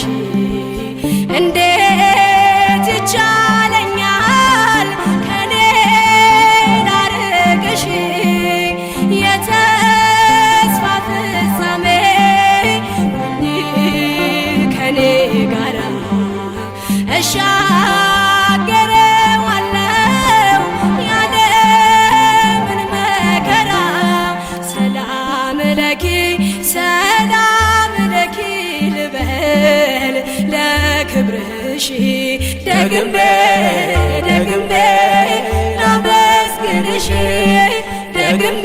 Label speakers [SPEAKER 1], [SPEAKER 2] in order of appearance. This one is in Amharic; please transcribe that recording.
[SPEAKER 1] አለሽ እንዴት ይቻለኛል ከኔ ላርቅሽ የተስፋ ፍጻሜ ሁኚ ከኔ ጋራ እሻገረዋለሁ ያለምን መከራ ሰላም ለኪ ልበል ለክብርሽ ደግሜ ደግሜ ላመስግንሽ ደግሜ